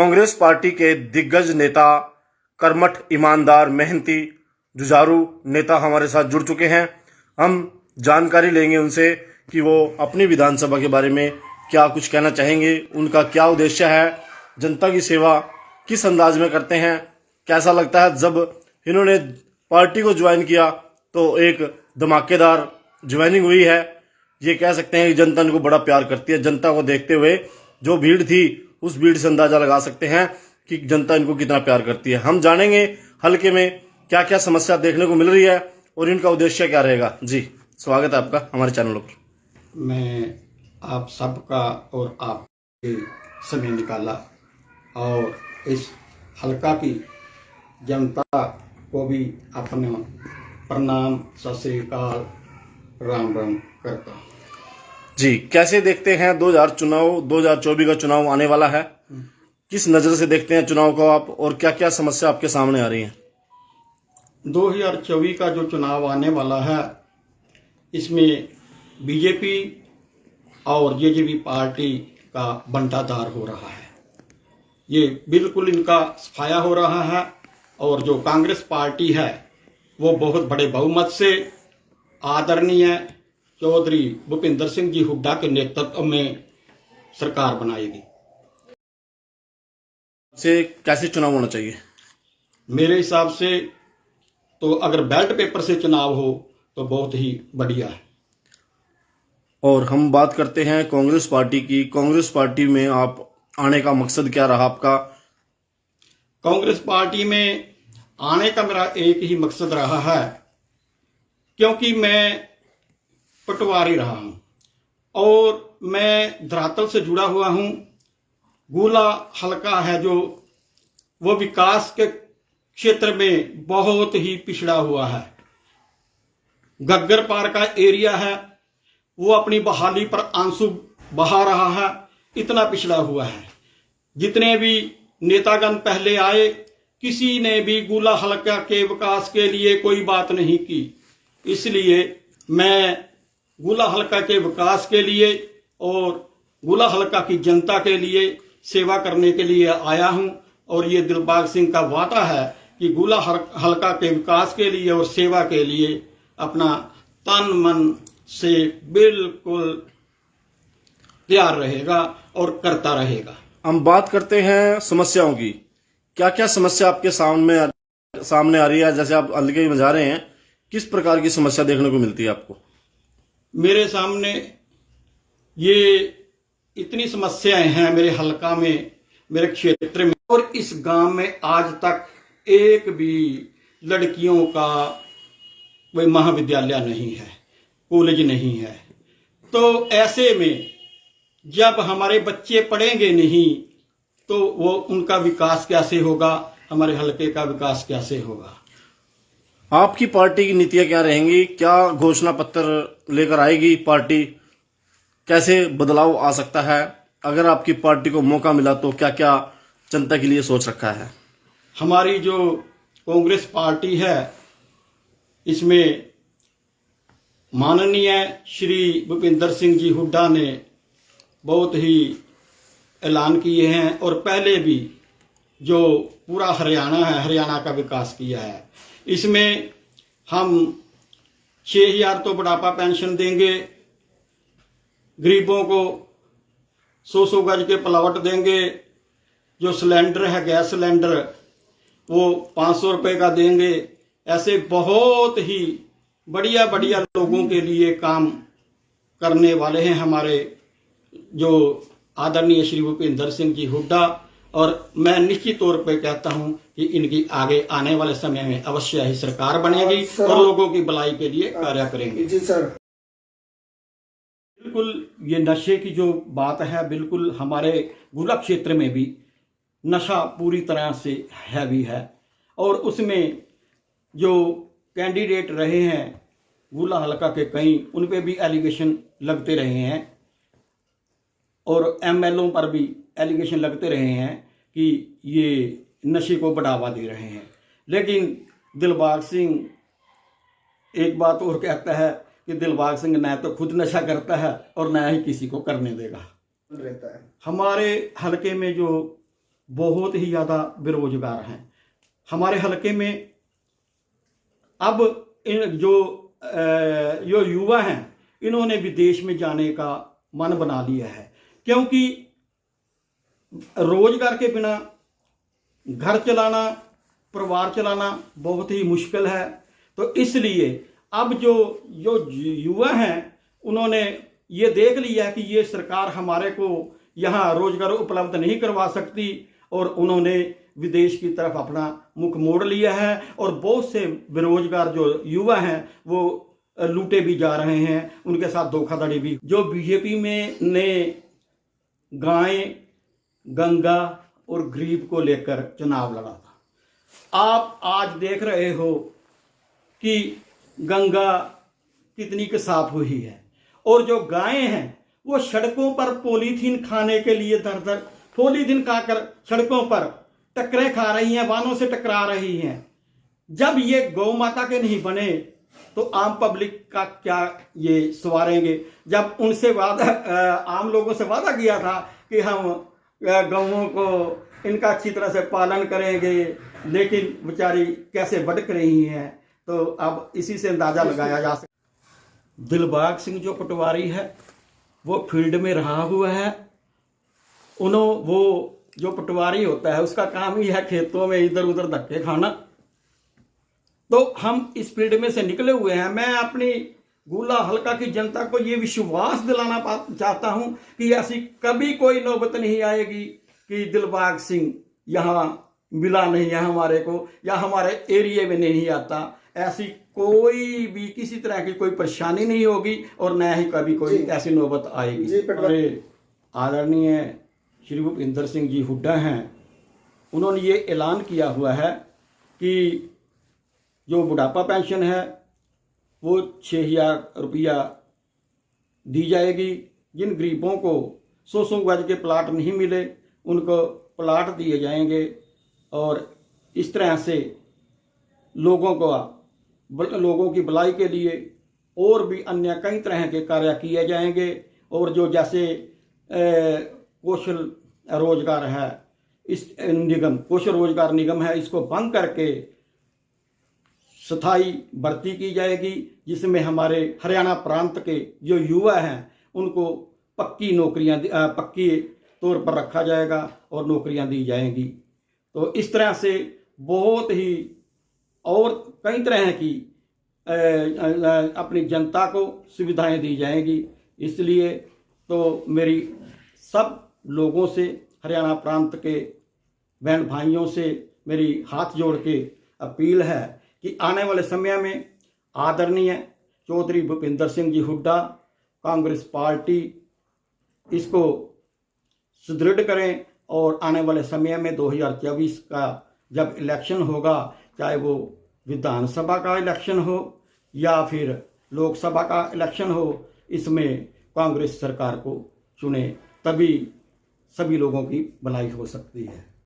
Congress party के दिग्गज नेता, कर्मठ, ईमानदार, मेहनती, जुझारू नेता हमारे साथ जुड़ चुके हैं। हम जानकारी लेंगे उनसे कि वो अपनी विधानसभा के बारे में क्या कुछ कहना चाहेंगे, उनका क्या उद्देश्य है, जनता की सेवा किस अंदाज में करते हैं, कैसा लगता है। जब इन्होंने पार्टी को ज्वाइन किया तो एक धमाकेदार ज्वाइनिंग हुई है। ये कह सकते हैं कि जनता इनको बड़ा प्यार करती है। जनता को देखते हुए जो भीड़ थी उस भीड़ से अंदाजा लगा सकते हैं कि जनता इनको कितना प्यार करती है। हम जानेंगे हल्के में क्या क्या समस्या देखने को मिल रही है और इनका उद्देश्य क्या रहेगा। जी, स्वागत है आपका हमारे चैनल पर। मैं आप सबका और आपके समय निकाला और इस हल्का की जनता को भी अपना प्रणाम, सत श्री अकाल, राम राम करता हूँ। जी, कैसे देखते हैं 2024 का चुनाव आने वाला है, किस नजर से देखते हैं चुनाव को आप, और क्या क्या समस्या आपके सामने आ रही है? 2024 का जो चुनाव आने वाला है इसमें बीजेपी और जेजेपी पार्टी का बंटाधार हो रहा है। ये बिल्कुल इनका सफाया हो रहा है और जो कांग्रेस पार्टी है वो बहुत बड़े बहुमत से आदरणीय चौधरी भूपिंदर सिंह जी हुड्डा के नेतृत्व में सरकार बनाएगी। से कैसे चुनाव होना चाहिए? मेरे हिसाब से तो अगर बैलेट पेपर से चुनाव हो तो बहुत ही बढ़िया है। और हम बात करते हैं कांग्रेस पार्टी की। कांग्रेस पार्टी में आप आने का मकसद क्या रहा आपका? कांग्रेस पार्टी में आने का मेरा एक ही मकसद रहा है, क्योंकि मैं पटवारी रहा हूं और मैं धरातल से जुड़ा हुआ हूं। गुला हल्का है जो वो विकास के क्षेत्र में बहुत ही पिछड़ा हुआ है। गग्गर पार का एरिया है वो अपनी बहाली पर आंसू बहा रहा है, इतना पिछड़ा हुआ है। जितने भी नेतागण पहले आए किसी ने भी गुला हल्का के विकास के लिए कोई बात नहीं की। इसलिए मैं गुला हल्का के विकास के लिए और गुला हल्का की जनता के लिए सेवा करने के लिए आया हूं और ये दिलबाग सिंह का वादा है कि गुला हल्का के विकास के लिए और सेवा के लिए अपना तन मन से बिल्कुल तैयार रहेगा और करता रहेगा। हम बात करते हैं समस्याओं की। क्या क्या समस्या आपके सामने आ रही है? जैसे आप हल्के में जा रहे हैं, किस प्रकार की समस्या देखने को मिलती है आपको? मेरे सामने ये इतनी समस्याएं हैं मेरे हलका में, मेरे क्षेत्र में, और इस गांव में आज तक एक भी लड़कियों का कोई महाविद्यालय नहीं है, कॉलेज नहीं है। तो ऐसे में जब हमारे बच्चे पढ़ेंगे नहीं तो वो उनका विकास कैसे होगा, हमारे हलके का विकास कैसे होगा? आपकी पार्टी की नीतियां क्या रहेंगी? क्या घोषणा पत्र लेकर आएगी पार्टी? कैसे बदलाव आ सकता है? अगर आपकी पार्टी को मौका मिला तो क्या क्या जनता के लिए सोच रखा है? हमारी जो कांग्रेस पार्टी है इसमें माननीय श्री भूपिंदर सिंह जी हुड्डा ने बहुत ही ऐलान किए हैं और पहले भी जो पूरा हरियाणा है, हरियाणा का विकास किया है। इसमें हम 6,000 तो बुढ़ापा पेंशन देंगे, गरीबों को 100 गज के प्लॉट देंगे, जो सिलेंडर है गैस सिलेंडर वो 500 रुपए का देंगे। ऐसे बहुत ही बढ़िया बढ़िया लोगों के लिए काम करने वाले हैं हमारे जो आदरणीय श्री भूपेंद्र सिंह जी हुड्डा। और मैं निश्चित तौर पर कहता हूं कि इनकी आगे आने वाले समय में अवश्य ही सरकार बनेगी और लोगों की भलाई के लिए कार्य करेंगे। जी सर। बिल्कुल ये नशे की जो बात है, बिल्कुल हमारे गुला क्षेत्र में भी नशा पूरी तरह से हैवी है और उसमें जो कैंडिडेट रहे हैं गुला हल्का के कई, उन पे भी एलिगेशन लगते रहे हैं और एमएलओ पर भी एलिगेशन लगते रहे हैं कि ये नशे को बढ़ावा दे रहे हैं। लेकिन दिलबाग सिंह एक बात और कहता है कि दिलबाग सिंह न तो खुद नशा करता है और न ही किसी को करने देगा रहता है। हमारे हलके में जो बहुत ही ज़्यादा बेरोजगार हैं। हमारे हलके में अब इन जो युवा हैं इन्होंने विदेश में जाने का मन बना लिया है, क्योंकि रोजगार के बिना घर चलाना, परिवार चलाना बहुत ही मुश्किल है। तो इसलिए अब जो युवा हैं उन्होंने ये देख लिया कि ये सरकार हमारे को यहाँ रोजगार उपलब्ध नहीं करवा सकती, और उन्होंने विदेश की तरफ अपना मुख मोड़ लिया है। और बहुत से बेरोजगार जो युवा हैं वो लूटे भी जा रहे हैं, उनके साथ धोखाधड़ी भी। जो बीजेपी में ने गाय, गंगा और गरीब को लेकर चुनाव लड़ा था, आप आज देख रहे हो कि गंगा कितनी की साफ हुई है, और जो गायें हैं वो सड़कों पर पॉलीथीन खाने के लिए दर दर पॉलीथीन खाकर सड़कों पर टक्करे खा रही हैं, वाहनों से टकरा रही हैं। जब ये गौ माता के नहीं बने तो आम पब्लिक का क्या ये सवारेंगे? जब उनसे वादा आम लोगों से वादा किया था कि हम गौओं को इनका अच्छी तरह से पालन करेंगे, लेकिन बेचारी कैसे भटक रही हैं, तो अब इसी से अंदाजा लगाया जा सकता। दिलबाग सिंह जो पटवारी है वो फील्ड में रहा हुआ है। वो जो पटवारी होता है उसका काम ही है खेतों में इधर उधर धक्के खाना। तो हम इस फील्ड में से निकले हुए हैं। मैं अपनी गुला हल्का की जनता को ये विश्वास दिलाना चाहता हूं कि ऐसी कभी कोई नौबत नहीं आएगी कि दिलबाग सिंह यहाँ मिला नहीं है हमारे को, या हमारे एरिया में नहीं आता। ऐसी कोई भी किसी तरह की कोई परेशानी नहीं होगी, और न ही कभी कोई ऐसी नौबत आएगी। आदरणीय श्री भूपेंद्र सिंह जी हुड्डा हैं, उन्होंने ये ऐलान किया हुआ है कि जो बुढ़ापा पेंशन है वो 6,000 रुपया दी जाएगी। जिन गरीबों को 100 गज के प्लाट नहीं मिले उनको प्लाट दिए जाएंगे, और इस तरह से लोगों की भलाई के लिए और भी अन्य कई तरह के कार्य किए जाएंगे। और जो जैसे कौशल रोजगार है, इस निगम कौशल रोजगार निगम है, इसको बंद करके स्थायी भर्ती की जाएगी, जिसमें हमारे हरियाणा प्रांत के जो युवा हैं उनको पक्की नौकरियां पक्की तौर पर रखा जाएगा और नौकरियां दी जाएंगी। तो इस तरह से बहुत ही और कई तरह की अपनी जनता को सुविधाएं दी जाएंगी। इसलिए तो मेरी सब लोगों से, हरियाणा प्रांत के बहन भाइयों से मेरी हाथ जोड़ के अपील है कि आने वाले समय में आदरणीय चौधरी भूपेंद्र सिंह जी हुड्डा कांग्रेस पार्टी इसको सुदृढ़ करें, और आने वाले समय में 2024 का जब इलेक्शन होगा, चाहे वो विधानसभा का इलेक्शन हो या फिर लोकसभा का इलेक्शन हो, इसमें कांग्रेस सरकार को चुने, तभी सभी लोगों की भलाई हो सकती है।